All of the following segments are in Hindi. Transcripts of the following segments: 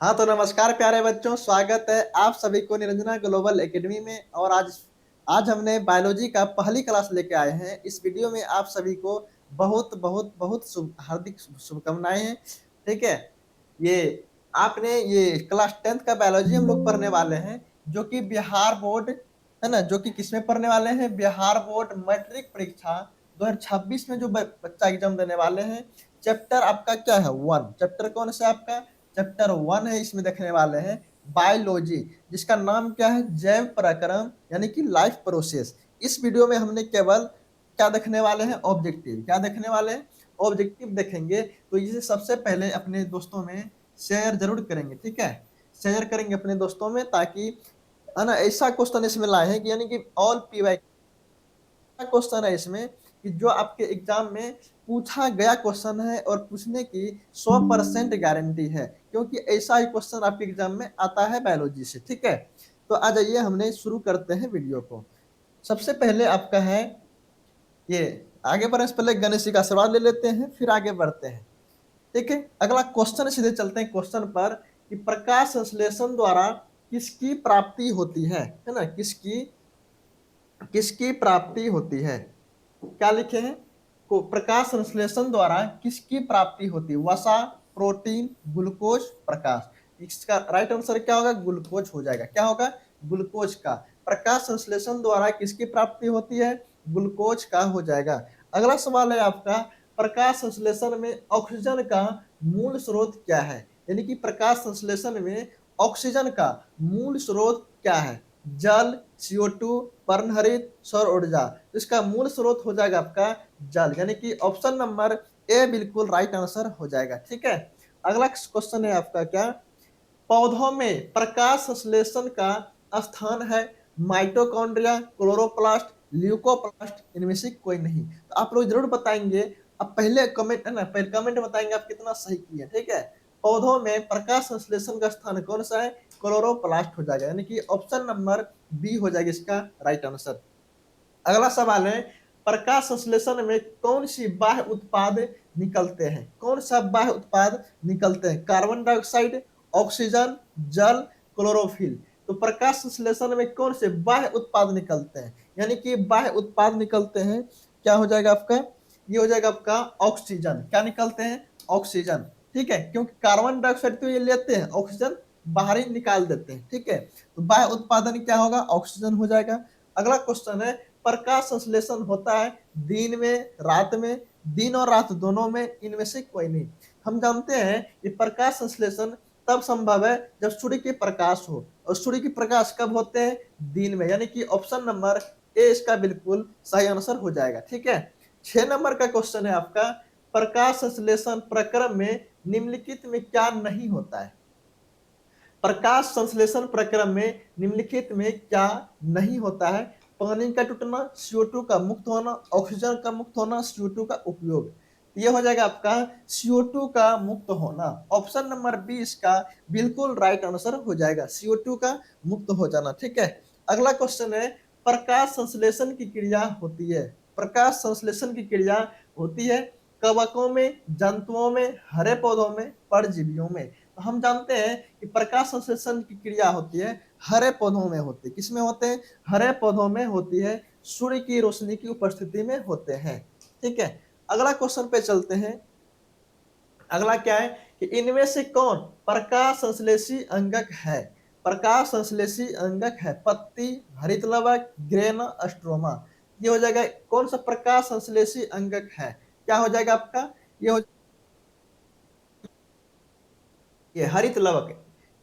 हाँ तो नमस्कार प्यारे बच्चों, स्वागत है आप सभी को निरंजना ग्लोबल एकेडमी में। और आज आज हमने बायोलॉजी का पहली क्लास लेके आए हैं। इस वीडियो में आप सभी को बहुत बहुत बहुत हार्दिक शुभकामनाएं हैं। ठीक है, ये आपने ये क्लास 10th का बायोलॉजी हम लोग पढ़ने वाले हैं, जो कि बिहार बोर्ड है ना, जो कि किसमें पढ़ने वाले हैं, बिहार बोर्ड मैट्रिक परीक्षा 2026 में जो बच्चा एग्जाम देने वाले हैं। चैप्टर आपका क्या है, 1। चैप्टर कौन सा आपका, चैप्टर 1 है। इसमें देखने वाले हैं बायोलॉजी, जिसका नाम क्या है, जैव प्रक्रम यानी कि लाइफ प्रोसेस। इस वीडियो में हमने केवल क्या देखने वाले हैं, ऑब्जेक्टिव। क्या देखने वाले हैं, ऑब्जेक्टिव देखेंगे। तो इसे सबसे पहले अपने दोस्तों में शेयर जरूर करेंगे, ठीक है। शेयर करेंगे अपने दोस्तों में, ताकि है ना ऐसा क्वेश्चन इसमें लाए हैं कि यानी कि ऑल पीवाई क्वेश्चन है इसमें, कि जो आपके एग्जाम में पूछा गया क्वेश्चन है और पूछने की 100% गारंटी है, क्योंकि ऐसा ही क्वेश्चन आपके एग्जाम में आता है बायोलॉजी से। ठीक है, तो आ जाइए हमने शुरू करते हैं वीडियो को। सबसे पहले आपका है ये, आगे बढ़ने से पहले गणेश जी का आशीर्वाद ले लेते हैं, फिर आगे बढ़ते हैं। ठीक है, अगला क्वेश्चन सीधे चलते हैं क्वेश्चन पर, कि प्रकाश संश्लेषण द्वारा किसकी प्राप्ति होती है ना, किसकी किसकी प्राप्ति होती है। क्या लिखे हैं, को प्रकाश संश्लेषण द्वारा किसकी प्राप्ति होती है, वसा, प्रोटीन, ग्लूकोज, प्रकाश। इसका राइट आंसर क्या होगा, ग्लूकोज हो जाएगा। क्या होगा, ग्लूकोज का। प्रकाश संश्लेषण द्वारा किसकी प्राप्ति होती है, ग्लूकोज का हो जाएगा। अगला सवाल है आपका, प्रकाश संश्लेषण में ऑक्सीजन का मूल स्रोत क्या है। यानी कि प्रकाश संश्लेषण में ऑक्सीजन का मूल स्रोत क्या है, जल, CO2, पर्णहरित, सौर ऊर्जा। तो इसका मूल स्रोत हो जाएगा आपका जल, यानी कि ऑप्शन नंबर ए बिल्कुल राइट आंसर हो जाएगा। ठीक है, अगला क्वेश्चन है आपका क्या, पौधों में प्रकाश संश्लेषण का स्थान है माइटोकॉन्ड्रिया, क्लोरोप्लास्ट, ल्यूकोप्लास्ट, इनमें से कोई नहीं। तो आप लोग जरूर बताएंगे। अब पहले कमेंट है ना, पहले कमेंट बताएंगे आप कितना सही किए। ठीक है, पौधों में प्रकाश संश्लेषण का स्थान कौन सा है, क्लोरोप्लास्ट हो जाएगा, यानी कि ऑप्शन नंबर बी हो जाएगा इसका राइट आंसर। अगला सवाल है, प्रकाश संश्लेषण में कौन सी बाह्य उत्पाद निकलते हैं, कौन सा बाह्य उत्पाद निकलते हैं, कार्बन डाइऑक्साइड, ऑक्सीजन, जल, क्लोरोफिल। तो प्रकाश संश्लेषण में कौन से बाह्य उत्पाद निकलते हैं, यानी कि बाह्य उत्पाद निकलते हैं, क्या हो जाएगा आपका, ये हो जाएगा आपका ऑक्सीजन। क्या निकलते हैं, ऑक्सीजन। ठीक है, क्योंकि कार्बन डाइऑक्साइड तो ये लेते हैं, ऑक्सीजन बाहर ही निकाल देते हैं। ठीक है, तो बाह्य उत्पादन क्या होगा, ऑक्सीजन हो जाएगा। अगला क्वेश्चन है, प्रकाश संश्लेषण होता है दिन में, रात में, दिन और रात दोनों में, इनमें से कोई नहीं। हम जानते हैं कि प्रकाश संश्लेषण तब संभव है जब सूर्य के प्रकाश हो, और सूर्य की प्रकाश कब होते हैं, दिन में, यानी कि ऑप्शन नंबर ए इसका बिल्कुल सही आंसर हो जाएगा। ठीक है, 6 नंबर का क्वेश्चन है आपका, प्रकाश संश्लेषण प्रक्रम में निम्नलिखित में क्या नहीं होता है। प्रकाश संश्लेषण प्रक्रम में निम्नलिखित में क्या नहीं होता है, पानी का टूटना, CO2 का मुक्त होना, ऑक्सीजन का मुक्त होना, CO2 का उपयोग। ये हो जाएगा आपका CO2 का मुक्त होना। ऑप्शन नंबर बी इसका बिल्कुल राइट आंसर हो जाएगा, CO2 का मुक्त हो जाना। ठीक है, अगला क्वेश्चन है, प्रकाश संश्लेषण की क्रिया होती है, प्रकाश संश्लेषण की क्रिया होती है कवकों में, जंतुओं में, हरे पौधों में, परजीवियों में। तो हम जानते हैं कि प्रकाश संश्लेषण की क्रिया होती है हरे पौधों में होती है। किसमें होते हैं, हरे पौधों में होती है, सूर्य की रोशनी की उपस्थिति में होते हैं। ठीक है, अगला क्वेश्चन पे चलते हैं। अगला क्या है, कि इनमें से कौन प्रकाश संश्लेषी अंगक है। प्रकाश संश्लेषी अंगक है पत्ती, हरित लवक, ग्रेन, स्ट्रोमा। ये हो जाएगा कौन सा प्रकाश संश्लेषी अंगक है, क्या हो जाएगा आपका, ये हो ये हरित लवक।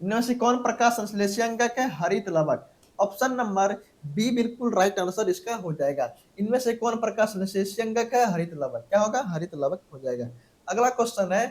इनमें से कौन प्रकाश संश्लेषी अंगक है, हरित लवक। ऑप्शन नंबर बी बिल्कुल राइट आंसर इसका हो जाएगा। इनमें से कौन प्रकाश संश्लेषी अंगक है, हरित लवक। क्या होगा, हरित लवक हो जाएगा। अगला क्वेश्चन है,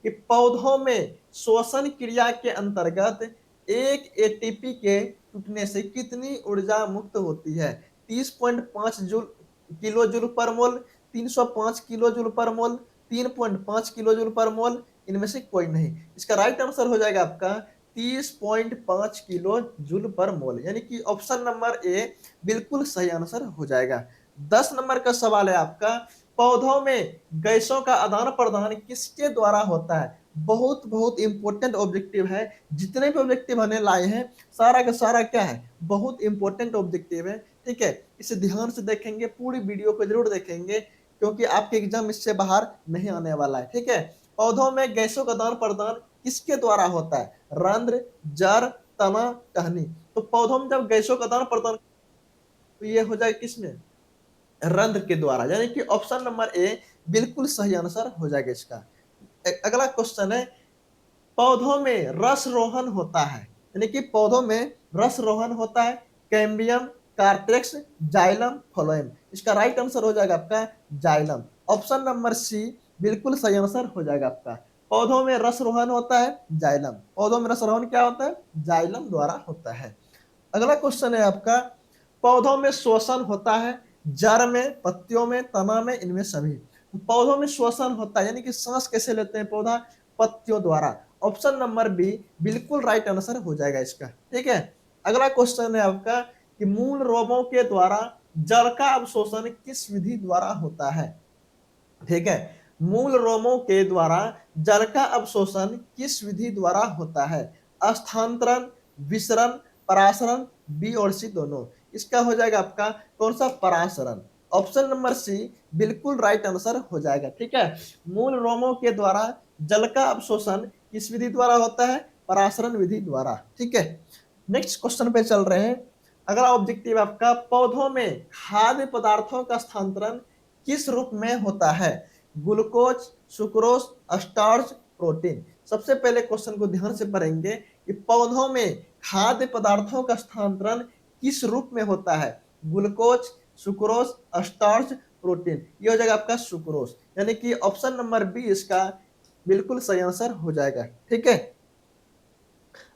कि पौधों में श्वसन क्रिया के अंतर्गत एक ATP के टूटने से कितनी ऊर्जा मुक्त होती है। 30.5 किलो जूल पर मोल, 305 किलो जूल पर मोल, 3.5 किलो जूल पर मोल, इनमें से कोई नहीं। इसका राइट आंसर हो जाएगा आपका 30.5 किलो जूल पर मोल, यानी कि ऑप्शन नंबर ए बिल्कुल सही आंसर हो जाएगा। 10 नंबर का सवाल है आपका, पौधों में गैसों का आदान प्रदान किसके द्वारा होता है, बहुत बहुत इंपॉर्टेंट ऑब्जेक्टिव है। जितने भी ऑब्जेक्टिव हमने लाए हैं सारा का सारा क्या है, बहुत इंपॉर्टेंट ऑब्जेक्टिव है। ठीक है, इसे ध्यान से देखेंगे, पूरी वीडियो को जरूर देखेंगे, क्योंकि आपके एग्जाम इससे बाहर नहीं आने वाला है। ठीक है, पौधों में गैसों का आदान प्रदान किसके द्वारा होता है? रंध्र, जड़, तना, टहनी। तो पौधों में जब गैसों का आदान प्रदान तो ये हो जाएगा किसमें? रंध्र के द्वारा, यानी कि ऑप्शन नंबर ए बिल्कुल सही आंसर हो जाएगा इसका। अगला क्वेश्चन है, पौधों में रस रोहन होता है, यानी कि पौधों में रस रोहन होता है, कैम्बियम, कार्टेक्स, जाइलम, फ्लोएम। इसका राइट आंसर हो जाएगा आपका जाइलम। ऑप्शन नंबर सी बिल्कुल सही आंसर हो जाएगा आपका। पौधों में रस रोहन होता है जाइलम। पौधों में रस रोहन क्या होता है? जाइलम द्वारा होता है। अगला क्वेश्चन है आपका, पौधों में श्वसन होता है जड़ में, पत्तियों में, तना में, इनमें सभी। तो पौधों में श्वसन होता है, यानी कि सांस कैसे लेते हैं पौधा? पत्तियों द्वारा। ऑप्शन नंबर बी बिल्कुल राइट आंसर हो जाएगा इसका। ठीक है, अगला क्वेश्चन है आपका कि मूल रोमों के द्वारा जल का अवशोषण किस विधि द्वारा होता है? ठीक है, मूल रोमों के द्वारा जल का अवशोषण किस विधि द्वारा होता है? स्थानांतरण, विसरण, परासरण, बी और सी दोनों। इसका हो जाएगा आपका कौन सा? परासरण। ऑप्शन नंबर सी बिल्कुल राइट आंसर हो जाएगा। ठीक है, मूल रोमों के द्वारा जल का अवशोषण किस विधि द्वारा होता है? परासरण विधि द्वारा। ठीक है, नेक्स्ट क्वेश्चन पे चल रहे हैं। अगला ऑब्जेक्टिव आपका, पौधों में खाद्य पदार्थों का स्थानांतरण किस रूप में होता है? Glucose, sucrose, starch, protein. सबसे पहले क्वेश्चन को ध्यान से पढ़ेंगे कि पौधों में खाद्य पदार्थों का स्थानांतरण किस रूप में होता है? Glucose, sucrose, starch, protein. ये हो जाएगा आपका सुक्रोज, यानी कि ऑप्शन नंबर बी इसका बिल्कुल सही आंसर हो जाएगा। ठीक है,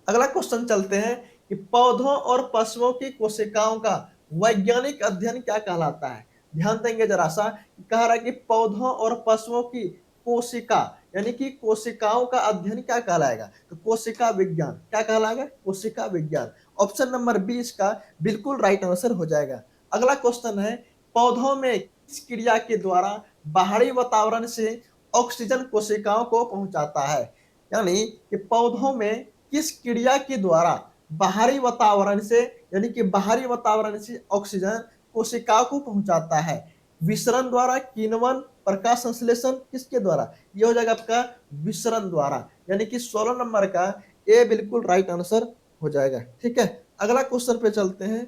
अगला क्वेश्चन चलते हैं कि पौधों और पशुओं की कोशिकाओं का वैज्ञानिक अध्ययन क्या कहलाता है? ध्यान देंगे जरा सा, कह रहा है कि पौधों और पशुओं की कोशिका, यानी कि कोशिकाओं का अध्ययन क्या कहलाएगा? तो कोशिका विज्ञान। क्या कहलाएगा? कोशिका विज्ञान। ऑप्शन नंबर बी इसका बिल्कुल राइट आंसर हो जाएगा। अगला क्वेश्चन है, पौधों में किस क्रिया के द्वारा बाहरी वातावरण से ऑक्सीजन कोशिकाओं को पहुंचाता है? यानी कि पौधों में किस क्रिया के द्वारा बाहरी वातावरण से, यानी कि बाहरी वातावरण से ऑक्सीजन कोशिकाओं को पहुंचाता है? विसरण द्वारा, किण्वन, प्रकाश संश्लेषण, किसके द्वारा? ये हो जाएगा आपका विसरण द्वारा, यानी कि 16 नंबर का ए बिल्कुल राइट आंसर हो जाएगा। ठीक है, अगला क्वेश्चन पे चलते हैं।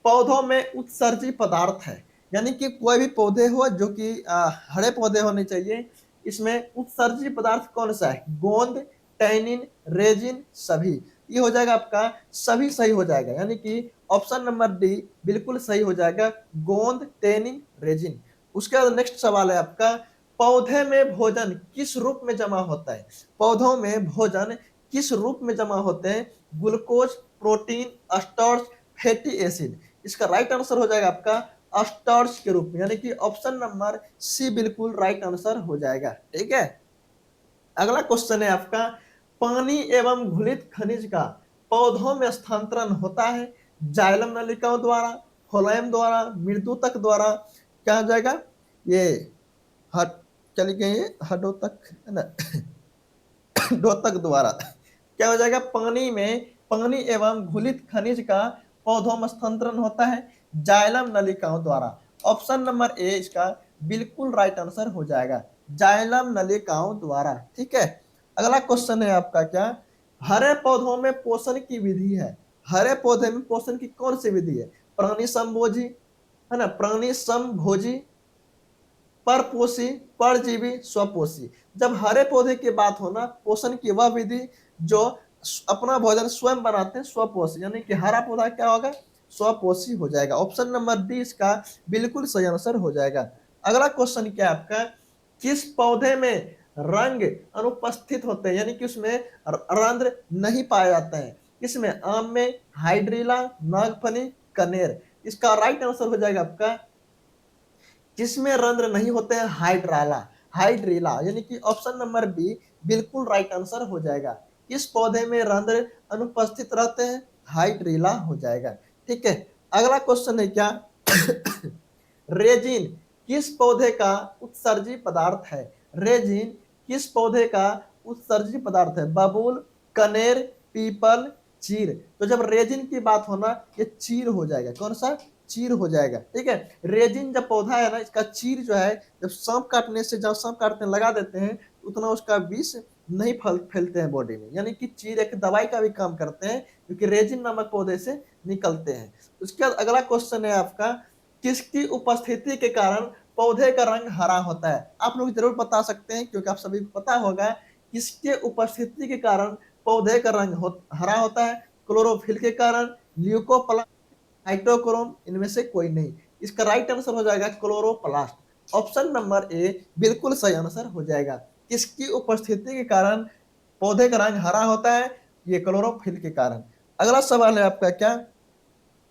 पौधों में उत्सर्जी पदार्थ है, यानी कि कोई भी पौधे हो जो कि हरे पौधे होने चाहिए, इसमें उत्सर्जी पदार्थ कौन सा है? गोंद, टैनिन, रेजिन, सभी। ये हो जाएगा आपका सभी सही हो जाएगा, यानी कि ऑप्शन नंबर डी बिल्कुल सही हो जाएगा, गोंद, टैनिन, रेजिन। उसके बाद नेक्स्ट सवाल है आपका, पौधे में भोजन किस रूप में जमा होता है? पौधों में भोजन किस रूप में जमा होते हैं? Glucose, protein, starch, fatty acid. इसका राइट आंसर हो जाएगा आपका स्टार्च के रूप में, यानी कि ऑप्शन नंबर सी बिल्कुल राइट आंसर हो जाएगा। ठीक है, अगला क्वेश्चन है आपका, पानी एवं घुलित खनिज का पौधों में स्थानांतरण होता है जाइलम नलिकाओं द्वारा, फ्लोएम द्वारा, मृदुतक द्वारा। क्या हो जाएगा? ये हट चली गई हडोतक है ना डोतक द्वारा। क्या हो जाएगा? पानी में पानी एवं घुलित खनिज का पौधों में स्थानांतरण होता है जाइलम नलिकाओं द्वारा। ऑप्शन नंबर ए इसका बिल्कुल राइट आंसर हो जाएगा, जाइलम नलिकाओं द्वारा। ठीक है, अगला क्वेश्चन है आपका क्या, हरे पौधों में पोषण की विधि है। हरे पौधे में पोषण की कौन सी विधि है? प्राणी संभोजी है ना, प्राणी समभोजी, परपोषी, परजीवी, स्वपोषी। जब हरे पौधे की बात हो ना, पोषण की वह विधि जो अपना भोजन स्वयं बनाते हैं, स्वपोषी, यानी कि हरा पौधा क्या होगा? स्वपोषी हो जाएगा। ऑप्शन नंबर डी इसका बिल्कुल सही आंसर हो जाएगा। अगला क्वेश्चन क्या है आपका, किस पौधे में रंग अनुपस्थित होते हैं, यानी कि उसमें रंध्र नहीं पाए जाते हैं? किसमें? आम में, हाइड्रिला, नागफनी, कनेर। इसका राइट आंसर हो जाएगा आपका, जिसमें रंध्र नहीं होते हैं, हाइड्राला, हाइड्रिला, यानी कि ऑप्शन नंबर बी बिल्कुल राइट आंसर हो जाएगा। किस पौधे में रंध्र अनुपस्थित रहते हैं? हाइड्रिला हो जाएगा। ठीक है, अगला क्वेश्चन है क्या रेजिन किस पौधे का उत्सर्जी पदार्थ है? रेजिन किस पौधे का उत्सर्जी पदार्थ है, बबूल, कनेर, पीपल, चीर। तो जब रेजिन की बात होना, ये चीर हो जाएगा। कौन सा? चीर हो जाएगा। ठीक है, रेजिन जब पौधा है ना, इसका चीर जो है, जब सांप काटने से, जब सांप काटने लगा देते हैं, उतना उसका विष नहीं फैलते हैं बॉडी में, यानी कि चीर एक दवाई का भी काम करते हैं, क्योंकि रेजिन नामक पौधे से निकलते हैं। उसके बाद अगला क्वेश्चन है आपका, किसकी उपस्थिति के कारण पौधे का रंग हरा होता है? आप लोग जरूर बता सकते हैं, क्योंकि आप सभी को पता होगा किसके उपस्थिति के कारण पौधे का रंग हरा होता है। क्लोरोफिल के कारण, ल्यूकोप्लास्ट, हाइड्रोक्रोम, इनमें से कोई नहीं। इसका राइट आंसर हो जाएगा क्लोरोप्लास्ट। ऑप्शन नंबर ए बिल्कुल सही आंसर हो जाएगा। किसकी उपस्थिति के कारण पौधे का रंग हरा होता है? ये क्लोरोफिल के कारण। अगला सवाल है आपका, क्या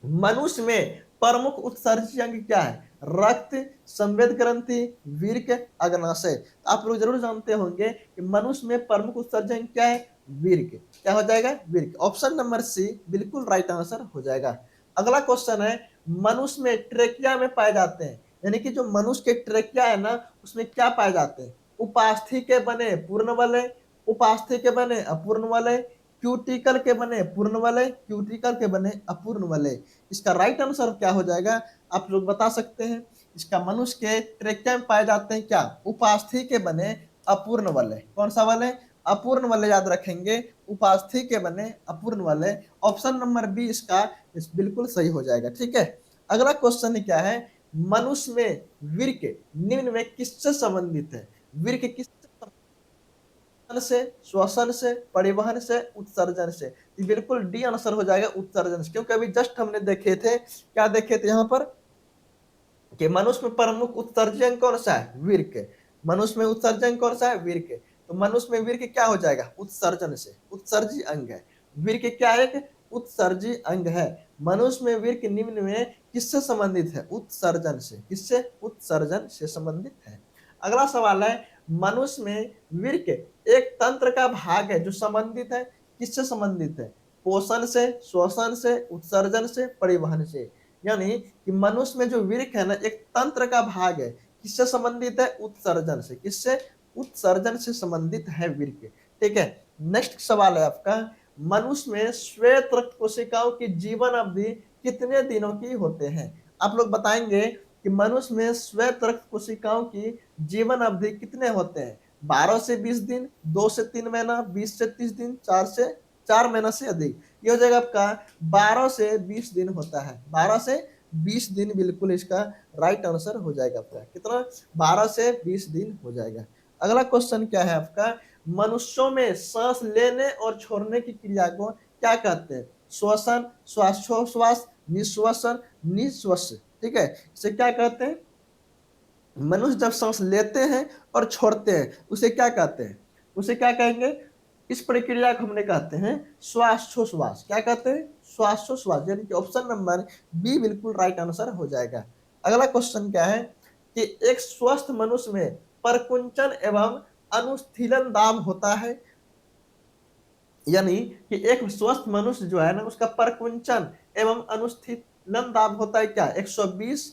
मनुष्य में प्रमुख उत्सर्जी अंग क्या है? रक्त, संवेद ग्रंथि, वीर्य, अग्नाशय। आप लोग जरूर जानते होंगे कि मनुष्य में प्रमुख उत्सर्जी अंग क्या है? वीर्य। क्या हो जाएगा? वीर्य। ऑप्शन नंबर सी बिल्कुल राइट आंसर हो जाएगा। अगला क्वेश्चन है, मनुष्य में ट्रेकिया में पाए जाते हैं, यानी कि जो मनुष्य के ट्रेकिया है ना, उसमें क्या पाए जाते हैं? उपास्थि के बने पूर्ण वलय, उपास्थि के बने अपूर्ण वलय, क्यूटिकल के बने पूर्ण वलय, क्यूटिकल के बने अपूर्ण वलय। इसका राइट आंसर क्या हो जाएगा? आप लोग बता सकते हैं। इसका मनुष्य के ट्रेकिया में पाए जाते हैं क्या? उपास्थि के बने अपूर्ण वलय। कौन सा वलय? अपूर्ण वलय याद रखेंगे, उपास्थि के बने अपूर्ण वलय। ऑप्शन नंबर बी इसका बिल्कुल सही हो जाएगा। ठीक है, अगला क्वेश्चन क्या है, मनुष्य में वीर्य निम्न में किससे संबंधित है? वीर्य किस से, श्वसन से, परिवहन से, उत्सर्जन से? ये बिल्कुल डी आंसर हो जाएगा, उत्सर्जन से। क्योंकि अभी जस्ट हमने देखे थे, क्या देखे थे यहाँ पर, कि मनुष्य में प्रमुख उत्सर्जन कौन सा है? वीर्य। मनुष्य में उत्सर्जन कौन सा है? वीर्य। तो मनुष्य में वीर्य क्या हो जाएगा? उत्सर्जन से, उत्सर्जी अंग है। वीर्य क्या है? एक उत्सर्जी अंग है। मनुष्य में वीर्य निम्न में किससे संबंधित है? उत्सर्जन से। किससे? उत्सर्जन से संबंधित है। अगला सवाल है, मनुष्य में वीर्य एक तंत्र का भाग है जो संबंधित है, किससे संबंधित है? पोषण से, श्वसन से, उत्सर्जन से, परिवहन से। यानी कि मनुष्य में जो वीर्य है ना, एक तंत्र का भाग है, किससे संबंधित है? उत्सर्जन से। किससे? उत्सर्जन से संबंधित है वीर्य। ठीक है, नेक्स्ट सवाल है आपका, मनुष्य में श्वेत रक्त कोशिकाओं की जीवन अवधि कितने दिनों की होते हैं? आप लोग बताएंगे कि मनुष्य में श्वेत रक्त कोशिकाओं की जीवन अवधि कितने होते हैं? 12 से 20 दिन, 2 से 3 महीना, 20 से 30 दिन, 4 महीना से अधिक। ये हो जाएगा आपका 12 से 20 दिन होता है। 12 से 20 दिन बिल्कुल इसका राइट आंसर हो जाएगा आपका। कितना? 12 से 20 दिन हो जाएगा। अगला क्वेश्चन क्या है आपका, मनुष्यों में सांस लेने और छोड़ने की क्रिया को क्या कहते हैं? श्वसन, श्वासोश्वास, निश्वसन, निश्वस। ठीक है, इसे क्या कहते हैं? मनुष्य जब सांस लेते हैं और छोड़ते हैं, उसे क्या कहते हैं? उसे क्या कहेंगे? इस प्रक्रिया को हमने कहते हैं श्वासोश्वास। क्या कहते हैं? श्वासोश्वास। यानी कि ऑप्शन नंबर बी बिल्कुल राइट आंसर हो जाएगा। अगला क्वेश्चन क्या है, कि एक स्वस्थ मनुष्य में परकुंचन एवं अनुस्थीलन दाब होता है, यानी कि एक स्वस्थ मनुष्य जो है ना, उसका परकुंचन एवं अनुस्थीलन दाब होता है क्या? 120,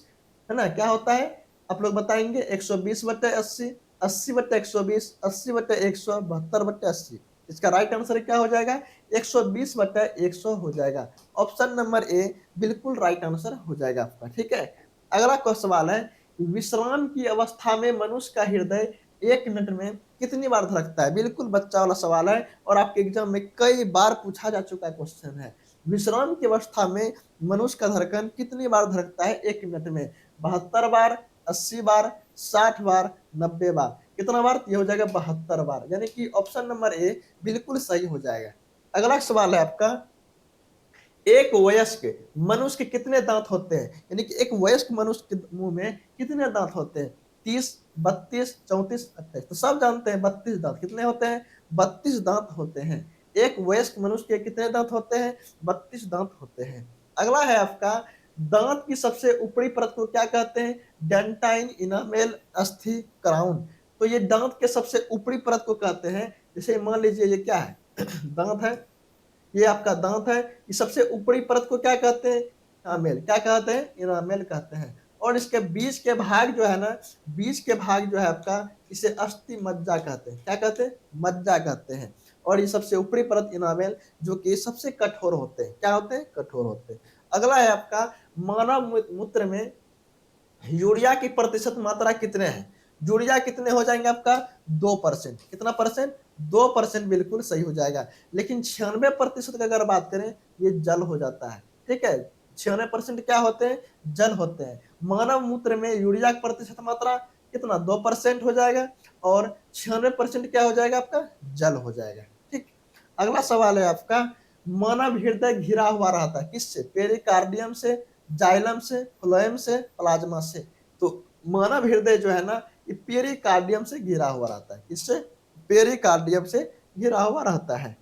है ना? क्या होता है? आप लोग बताएंगे। 120/80, 80/120, 80/100, 72/80। इसका राइट आंसर क्या हो जाएगा? 120/100 हो जाएगा। ऑप्शन नंबर ए बिल्कुल राइट आंसर हो जाएगा आपका। ठीक है, अगला सवाल है, विश्राम की अवस्था में मनुष्य का हृदय 1 मिनट में कितनी बार धड़कता है? बिल्कुल बच्चा वाला सवाल है, और आपके एग्जाम में कई बार पूछा जा चुका क्वेश्चन है। विश्राम की अवस्था में मनुष्य का धड़कन कितनी बार धड़कता है 1 मिनट में? 72 बार, 80 बार, 60 बार, 90 बार। कितना बार? ये हो जाएगा 72 बार। यानी कि ऑप्शन नंबर ए बिल्कुल सही हो जाएगा। अगला सवाल है आपका, एक वयस्क मनुष्य के कितने दांत होते हैं? यानी कि एक वयस्क मनुष्य के मुंह में कितने दांत होते हैं? 30, 32, 34, 28। तो सब जानते हैं 32 दांत। कितने होते हैं? 32 दांत होते हैं। एक वयस्क मनुष्य के कितने दांत होते हैं? 32 दांत होते हैं। अगला है आपका, दांत की सबसे ऊपरी परत को क्या कहते हैं? डेंटाइन, इनामेल, अस्थि, क्राउन। तो ये दांत के सबसे ऊपरी परत को कहते हैं। जैसे मान लीजिए ये क्या है? दांत है, ये आपका दांत है। इस सबसे ऊपरी परत को क्या कहते हैं? इनामेल। क्या कहते हैं? इनामेल कहते हैं। और इसके बीच के भाग जो है ना, बीच के भाग जो है आपका, इसे अस्थि मज्जा कहते हैं। क्या कहते हैं? मज्जा कहते हैं। और ये सबसे ऊपरी परत इनामेल, जो कि सबसे कठोर होते हैं। क्या होते हैं? कठोर होते हैं। अगला है आपका मानव मूत्र में यूरिया की प्रतिशत मात्रा कितने हैं? यूरिया कितने हो जाएंगे आपका? 2%। कितना परसेंट? 2% बिल्कुल सही हो जाएगा। लेकिन 96% की अगर बात करें, ये जल हो जाता है। ठीक है, 96% क्या होते हैं? जल होते हैं। मानव मूत्र में यूरिया की प्रतिशत मात्रा कितना? 2% हो जाएगा। और 96% क्या हो जाएगा आपका? जल हो जाएगा। ठीक। अगला सवाल है आपका मानव हृदय घिरा हुआ रहता है किससे? पेरिकार्डियम से, जाइलम से, फ्लोएम से, प्लाज्मा से। तो मानव हृदय जो है ना, ये पेरिकार्डियम से घिरा हुआ रहता है। किससे? पेरिकार्डियम से घिरा हुआ रहता है।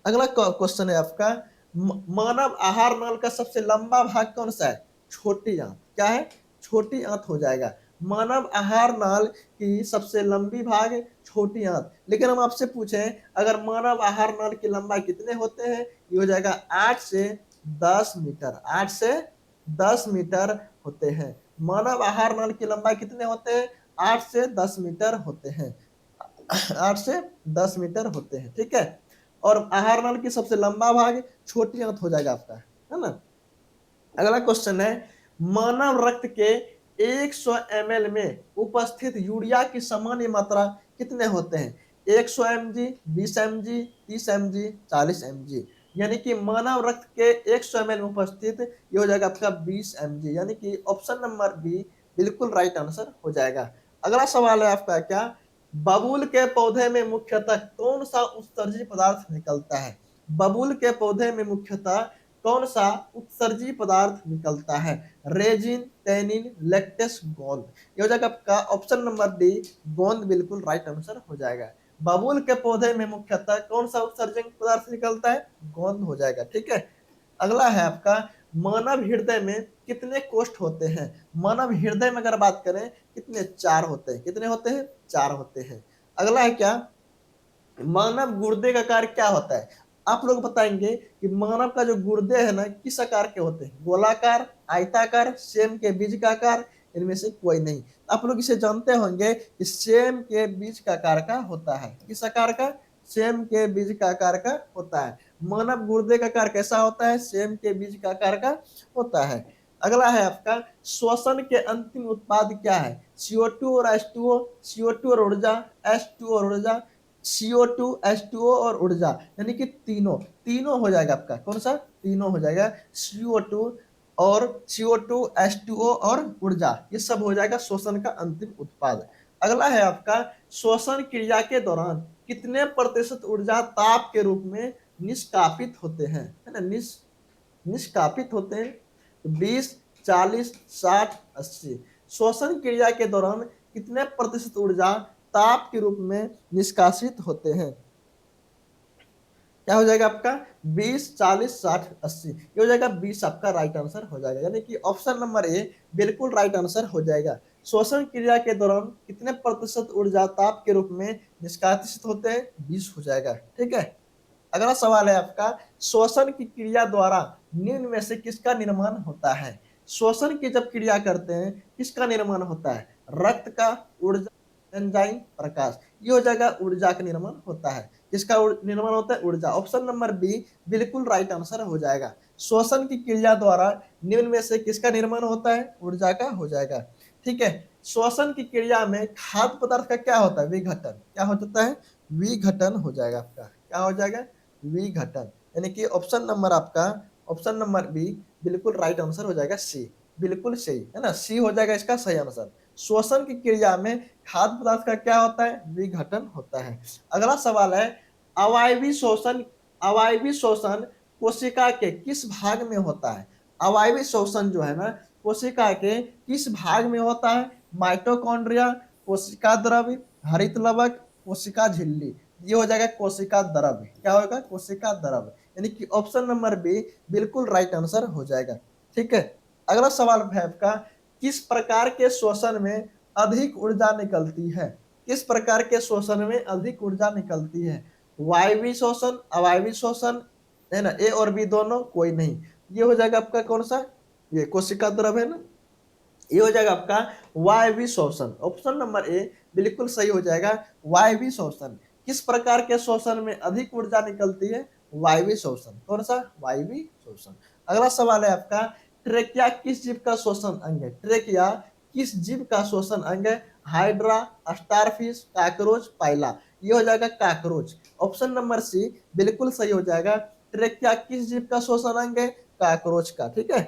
अगला क्वेश्चन है आपका मानव आहार नल का सबसे लंबा भाग कौन सा है? छोटी आंत। क्या है? छोटी आंत हो जाएगा। मानव आहार नल की सबसे लंबी भाग छोटी आंत। लेकिन हम आपसे पूछें अगर मानव आहार नल की लंबाई कितने होते हैं? ये हो जाएगा 8 से 10 मीटर। 8 से 10 मीटर होते हैं। मानव आहार नल की लंबाई कितने होते हैं? 8 से 10 मीटर होते हैं। 8 से 10 मीटर होते हैं। ठीक है। और आहार नल की सबसे लंबा भाग छोटी आंत हो जाएगा आपका, है ना। अगला क्वेश्चन है मानव रक्त के 100 ml में उपस्थित यूरिया की सामान्य मात्रा कितने होते हैं? 100 mg, 20 mg, 30 mg, 40 mg। यानी कि मानव रक्त के 100 ml में उपस्थित ये हो जाएगा आपका 20 mg। यानी कि ऑप्शन नंबर बी बिल्कुल राइट आंसर हो जाएगा। अगला सवाल है आपका क्या बबूल के पौधे में मुख्यतः कौन सा उत्सर्जी पदार्थ निकलता है? बबूल के पौधे में मुख्यतः कौन सा उत्सर्जी पदार्थ निकलता है? रेजिन, टैनिन, लैक्टेस, गोंद। ये हो जाएगा आपका ऑप्शन नंबर डी गोंद बिल्कुल राइट आंसर हो जाएगा। बबूल के पौधे में मुख्यतः कौन सा उत्सर्जन पदार्थ निकलता है? गोंद हो जाएगा। ठीक है। अगला है आपका मानव हृदय में कितने कोष्ठ होते हैं? मानव हृदय में अगर बात करें कितने? 4 होते हैं। कितने होते हैं? 4 होते हैं। अगला है क्या मानव गुर्दे का कार्य क्या होता है? आप लोग बताएंगे कि मानव का जो गुर्दे है ना किस आकार के होते हैं? गोलाकार, आयताकार, सेम के बीज का आकार, इनमें से कोई नहीं। आप लोग इसे जानते होंगे कि सेम के बीज का आकार का होता है। किस आकार का? सेम के बीज का आकार का होता है। मानव गुर्दे का आकार कैसा होता है? सेम के बीज का आकार का होता है। अगला है आपका श्वसन के अंतिम उत्पाद क्या है? CO2 और H2O, CO2 और ऊर्जा, H2 और ऊर्जा, CO2, H2O और ऊर्जा। यानी कि तीनों तीनों हो जाएगा आपका। कौन सा? तीनों हो जाएगा। CO2 और CO2, H2O और ऊर्जा, ये सब हो जाएगा श्वसन का अंतिम उत्पाद। अगला है आपका श्वसन क्रिया के दौरान कितने प्रतिशत ऊर्जा ताप के रूप में निष्कापित होते हैं? है ना, निष्कापित होते हैं। 20, 40, 60, 80। श्वसन क्रिया के दौरान कितने प्रतिशत ऊर्जा ताप के रूप में निष्कासित होते हैं? क्या हो जाएगा आपका? 20, 40, 60, 80। ये हो जाएगा 20 आपका राइट आंसर हो जाएगा। यानी कि ऑप्शन नंबर ए बिल्कुल राइट आंसर हो जाएगा। श्वसन क्रिया के दौरान कितने प्रतिशत ऊर्जा ताप के रूप में निष्कासित होते हैं? 20 हो जाएगा। ठीक है। अगला सवाल है आपका श्वसन की क्रिया द्वारा निम्न में से किसका निर्माण होता है? श्वसन की जब क्रिया करते हैं किसका निर्माण होता है? रक्त का, ऊर्जा, एंजाइम, प्रकाश। ये हो जाएगा ऊर्जा का निर्माण होता है। किसका निर्माण होता है? ऊर्जा। ऑप्शन नंबर बी बिल्कुल राइट आंसर हो जाएगा। श्वसन की क्रिया द्वारा निम्न में से किसका निर्माण होता है? ऊर्जा का हो जाएगा। ठीक है। श्वसन की क्रिया में खाद्य पदार्थ का क्या होता है? विघटन। क्या हो जाता है? विघटन हो जाएगा आपका। क्या हो जाएगा? विघटन। यानी कि ऑप्शन नंबर आपका ऑप्शन नंबर बी बिल्कुल राइट आंसर हो जाएगा। सी बिल्कुल सही है ना, सी हो जाएगा इसका सही आंसर। श्वसन की क्रिया में खाद्य पदार्थ का क्या होता है? विघटन होता है। अगला सवाल है अवायवीय शोषण अवायवीय शोषण कोशिका के किस भाग में होता है? अवायवीय शोषण जो है ना कोशिका के किस भाग में होता है? माइटोकॉन्ड्रिया, कोशिका द्रव्य, हरित लवक, कोशिका झिल्ली। ये हो जाएगा कोशिका द्रव्य। क्या होगा? कोशिका द्रव्य। यानी कि ऑप्शन नंबर बी बिल्कुल राइट आंसर हो जाएगा। ठीक है। अगला सवाल है आपका किस प्रकार के श्वसन में अधिक ऊर्जा निकलती है? किस प्रकार के श्वसन में अधिक ऊर्जा निकलती है? वायवीय श्वसन, अवायवीय श्वसन, है ना, ए और बी दोनों, कोई नहीं। ये हो जाएगा आपका कौन सा? ये कोशिका द्रव्य है ना। ये हो जाएगा आपका वायवीय शोषण। ऑप्शन नंबर ए बिल्कुल सही हो जाएगा वायवीय श्वसन। किस प्रकार के श्वसन में अधिक ऊर्जा निकलती है? वायवीय श्वसन। कौन सा? वायवीय श्वसन। अगला सवाल है आपका, ट्रेकिया किस जीव का श्वसन अंग है? ट्रेकिया किस जीव का श्वसन अंग है? हाइड्रा, स्टारफिश, काकरोच, पाइला। ये हो जाएगा काकरोच। ऑप्शन नंबर सी बिल्कुल सही हो जाएगा। ट्रेकिया किस जीव का श्वसन अंग है? काकरोच का। ठीक है।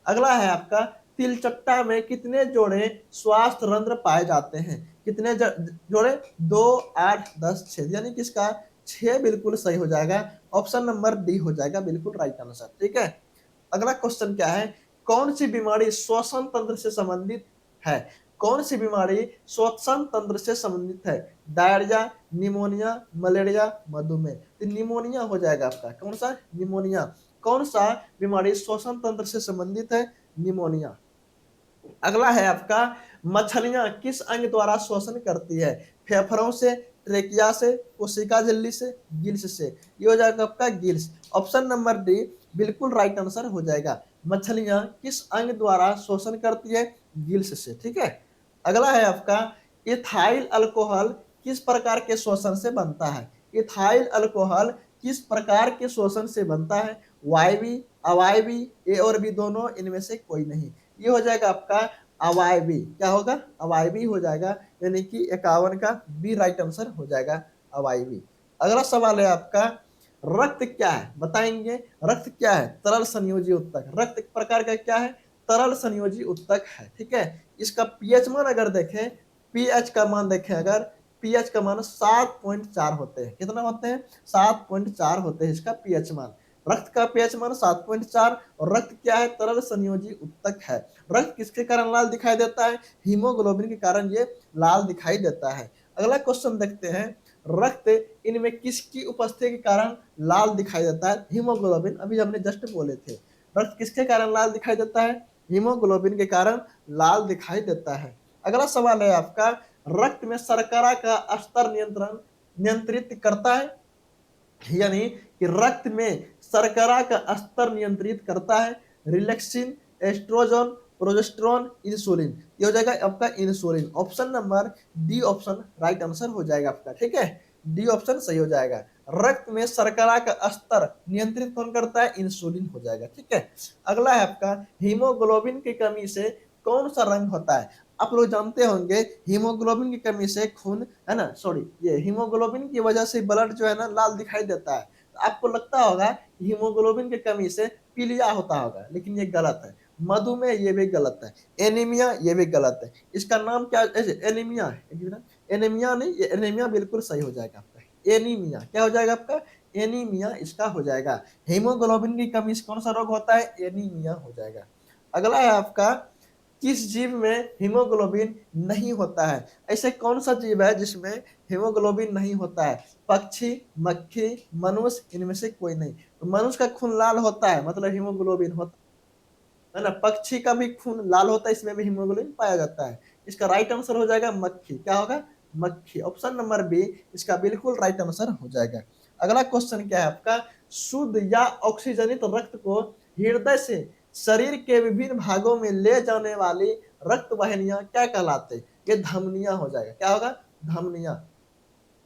अगला है आपका, तिलचट्टा में कितने जोड़े स्वास्थ्य रंध्र पाए जाते हैं? कितने जोड़े? 2, 8, 10, 6, यानी किसका? 6 बिल्कुल सही हो जाएगा। ऑप्शन नंबर डी हो जाएगा बिल्कुल राइट आंसर। ठीक है। अगला क्वेश्चन क्या है, कौन सी बीमारी श्वसन तंत्र से संबंधित है? कौन सी बीमारी श्वसन तंत्र से संबंधित है? डायरिया, निमोनिया, मलेरिया, मधुमेह। तो निमोनिया हो जाएगा आपका। कौन सा? निमोनिया। कौन सा बीमारी श्वसन तंत्र से संबंधित है? निमोनिया। अगला है आपका, मछलियां किस अंग द्वारा श्वसन करती है? फेफड़ों से, ट्रेकिया से, कोशिका झिल्ली से, गिल्स से। ये हो जाएगा आपका गिल्स। ऑप्शन नंबर डी बिल्कुल राइट आंसर हो जाएगा। मछलियां किस अंग द्वारा श्वसन करती है? गिल्स से। ठीक है। अगला है आपका, इथाइल अल्कोहल किस प्रकार के श्वसन से बनता है? इथाइल अल्कोहल किस प्रकार के श्वसन से बनता है? वायवी, अवायवी, ए और बी दोनों, इनमें से कोई नहीं। ये हो जाएगा आपका अवायवी। क्या होगा? अवायवी हो जाएगा, यानी कि 51 का बी राइट आंसर हो जाएगा अवायवी। अगला सवाल है आपका, रक्त क्या है? बताएंगे। रक्त क्या है? तरल संयोजी उत्तक। रक्त एक प्रकार का क्या है? तरल संयोजी उत्तक है। ठीक है। इसका पीएच मान अगर देखें, पीएच का मान देखें अगर, पीएच का मान 7.4 होते हैं। कितना होते हैं? 7.4 होते हैं इसका पीएच मान। रक्त का पीएच मान 7.4। और रक्त क्या है? तरल संयोजी उत्तक है। रक्त किसके कारण लाल दिखाई देता है? हीमोग्लोबिन के कारण ये लाल दिखाई देता है। अगला क्वेश्चन देखते हैं, रक्त इनमें किसकी उपस्थिति के कारण लाल दिखाई देता है? हीमोग्लोबिन। अभी हमने जस्ट बोले थे, रक्त किसके कारण लाल दिखाई देता है? हीमोग्लोबिन के कारण लाल दिखाई देता है। अगला सवाल है आपका, रक्त में शर्करा का स्तर नियंत्रित करता है? यानी कि रक्त में शर्करा का स्तर नियंत्रित करता है रिलैक्सिन, एस्ट्रोजन, प्रोजेस्टेरोन, इंसुलिन। ये हो जाएगा आपका insulin. Option number D option right answer हो जाएगा आपका। ठीक है। डी ऑप्शन सही हो जाएगा। रक्त में शर्करा का स्तर नियंत्रित कौन करता है? इंसुलिन हो जाएगा। ठीक है। अगला है आपका, हीमोग्लोबिन की कमी से कौन सा रंग होता है? आप लोग जानते होंगे हीमोग्लोबिन की कमी से खून, है ना, सॉरी, ये हीमोग्लोबिन की वजह से ब्लड जो है ना लाल दिखाई देता है। तो आपको लगता होगा हीमोग्लोबिन की कमी से पीलिया होता होगा, लेकिन ये गलत है। मधुमेह ये भी गलत है। एनीमिया ये भी गलत है। इसका नाम क्या? एनीमिया है। एनीमिया नहीं, ये एनीमिया बिल्कुल सही हो जाएगा आपका। एनीमिया क्या हो जाएगा आपका? एनीमिया इसका हो जाएगा। हीमोग्लोबिन की कमी से कौन सा रोग होता है? एनीमिया हो जाएगा। अगला है आपका, किस जीव में हीमोग्लोबिन नहीं होता है? ऐसे कौन सा जीव है जिसमें हीमोग्लोबिन नहीं होता है? पक्षी, मक्खी, मनुष्य, इनमें से कोई नहीं। तो मनुष्य का खून लाल होता है, मतलब हीमोग्लोबिन होता है ना। पक्षी का भी खून लाल होता है, इसमें भी हीमोग्लोबिन पाया जाता है। इसका राइट आंसर हो जाएगा मक्खी। क्या होगा? मक्खी। ऑप्शन नंबर बी इसका बिल्कुल राइट आंसर हो जाएगा। अगला क्वेश्चन क्या है आपका, शुद्ध या ऑक्सीजनित रक्त को हृदय से शरीर के विभिन्न भागों में ले जाने वाली रक्त वाहिनियां क्या कहलाते? ये धमनियां हो जाएगा। क्या होगा? धमनियां।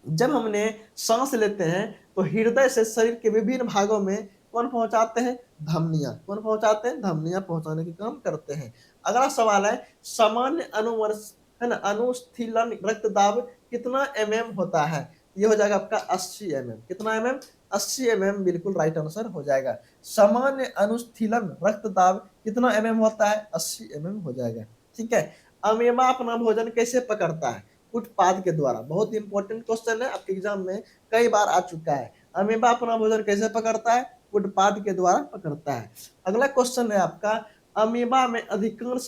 जब हमने सांस लेते हैं तो हृदय से शरीर के विभिन्न भागों में कौन पहुंचाते हैं? धमनियां। कौन पहुंचाते हैं? धमनियां पहुंचाने के काम करते हैं। अगला सवाल है, सामान्य अनुवर्ष, है ना, अनुस्थीलन रक्तदाब कितना mm होता है? ये हो जाएगा आपका 80 mm। कितना mm? 80 mm बिल्कुल राइट आंसर हो जाएगा। सामान्य अनुस्थीलन रक्तदाब कितना mm होता है? 80 mm हो जाएगा। ठीक है। अमीबा अपना भोजन कैसे पकड़ता है? उत्पाद के द्वारा। बहुत इंपॉर्टेंट क्वेश्चन है, आपके एग्जाम में कई बार आ चुका है। अमीबा अपना भोजन कैसे पकड़ता है? उत्पाद के द्वारा पकड़ता है। अगला क्वेश्चन है आपका, अमीबा में अधिकांश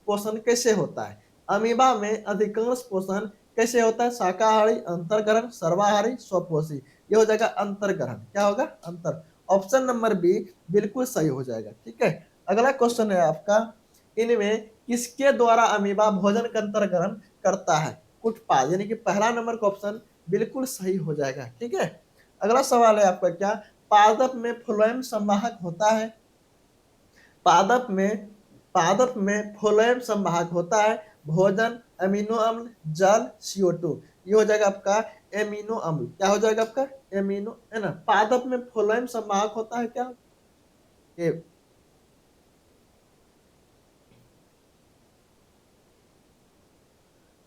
पोषण कैसे होता है? अमीबा में अधिकांश पोषण कैसे होता है? शाकाहारी, अंतर्ग्रहण, सर्वाहारी, स्वपोषी। ये हो जाएगा अंतर्ग्रहण। क्या होगा? अंतर। ऑप्शन नंबर बी बिल्कुल सही हो जाएगा। ठीक है। अगला क्वेश्चन है आपका, इनमें किसके द्वारा अमीबा भोजन का अंतर्ग्रहण करता है? उत्पाद, यानी कि पहला नंबर का ऑप्शन बिल्कुल सही हो जाएगा। ठीक है। अगला सवाल है आपका, क्या पादप में फ्लोएम संवाहक होता है? पादप में फ्लोएम संवाहक होता है। भोजन, अमीनो अम्ल, जल, CO2। ये हो जाएगा आपका एमिनो अम्ल। क्या हो जाएगा आपका? एमिनो, है ना। पादप में फ्लोएम संवाहक होता है क्या? ये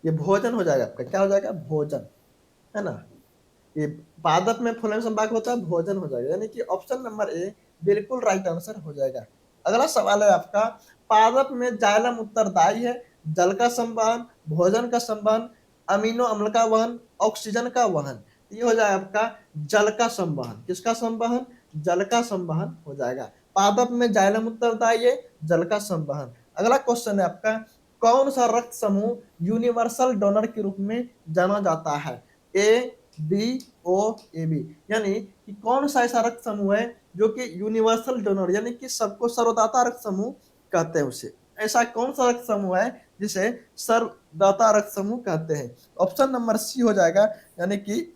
ये भोजन हो जाएगा आपका। क्या हो जाएगा? भोजन, है ना। ये पादप में फलन संभाग होता है, भोजन हो जाएगा, यानी कि ऑप्शन नंबर ए बिल्कुल राइट आंसर हो जाएगा। अगला सवाल है आपका, पादप में जाइलम उत्तरदायी है जल का संवहन, भोजन का संवहन, अमीनो अम्ल का वहन, ऑक्सीजन का वहन। ये हो जाएगा आपका जल का संवहन। किसका संवहन? जल का संवहन हो जाएगा। पादप में जाइलम उत्तरदायी है, जल का संवहन। अगला क्वेश्चन है आपका, कौन सा रक्त समूह यूनिवर्सल डोनर के रूप में जाना जाता है? ए, बी, ओ, ए, बी। यानी कि कौन सा ऐसा रक्त समूह है जो कि यूनिवर्सल डोनर, यानी कि सबको सर्वदाता रक्त समूह कहते हैं उसे। ऐसा कौन सा रक्त समूह है जिसे सर्वदाता रक्त समूह कहते हैं? ऑप्शन नंबर सी हो जाएगा, यानी कि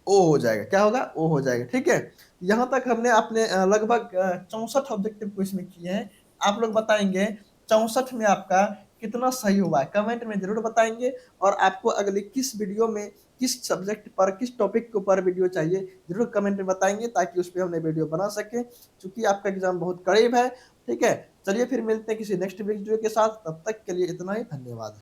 ओ हो जाएगा। क्या होगा? ओ हो जाएगा। ठीक है, यहाँ तक हमने अपने लगभग 64 ऑब्जेक्टिव क्वेश्चन किए हैं। आप लोग बताएंगे 64 में आपका कितना सही हुआ है, कमेंट में जरूर बताएंगे। और आपको अगली किस वीडियो में, किस सब्जेक्ट पर, किस टॉपिक के ऊपर वीडियो चाहिए, जरूर कमेंट में बताएंगे, ताकि उस पर हमने वीडियो बना सके, क्योंकि आपका एग्जाम बहुत करीब है। ठीक है, चलिए फिर मिलते हैं किसी नेक्स्ट वीडियो के साथ। तब तक के लिए इतना ही, धन्यवाद।